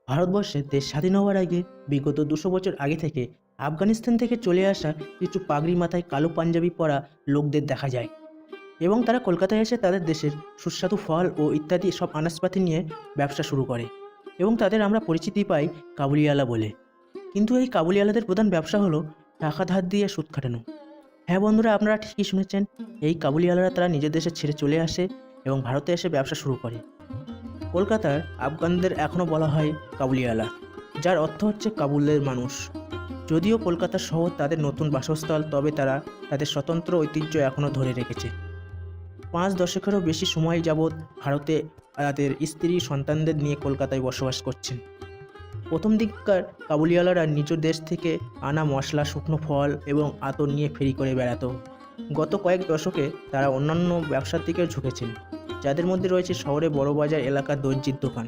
ভারতবর্ষে দেশ স্বাধীন হওয়ার আগে বিগত 200 বছর আগে থেকে আফগানিস্তান থেকে চলে আসা কিছু পাগড়ি মাথায় কালো পাঞ্জাবি পরা লোকদের দেখা যায় এবং তারা কলকাতায় এসে তাদের দেশের সুস্বাদু ফল ও ইত্যাদি সব আনাজপাতি নিয়ে ব্যবসা শুরু করে এবং তাদের আমরা পরিচিতি পাই কাবুলিওয়ালা বলে। কিন্তু এই কাবুলিওয়ালাদের প্রধান ব্যবসা হলো টাকা ধার দিয়ে সুদ খাটানো। হ্যাঁ বন্ধুরা, আপনারা ঠিকই শুনেছেন, এই কাবুলিওয়ালারা তারা নিজের দেশে ছেড়ে চলে আসে এবং ভারতে এসে ব্যবসা শুরু করে। কলকাতার আফগানদের এখনও বলা হয় কাবুলিওয়ালা, যার অর্থ হচ্ছে কাবুলের মানুষ। যদিও কলকাতা শহর তাদের নতুন বাসস্থল, তবে তারা তাদের স্বতন্ত্র ঐতিহ্য এখনও ধরে রেখেছে। 5 দশকেরও বেশি সময় যাবৎ ভারতে তাদের স্ত্রী সন্তানদের নিয়ে কলকাতায় বসবাস করছেন। প্রথম দিককার কাবুলিওয়ালারা নিজ দেশ থেকে আনা মশলা, শুকনো ফল এবং আতর নিয়ে ফেরি করে বেড়াতো। গত কয়েক দশকে তারা অন্যান্য ব্যবসার দিকে ঝুঁকেছেন, যাদের মধ্যে রয়েছে শহরে বড় বাজার এলাকার দর্জির দোকান।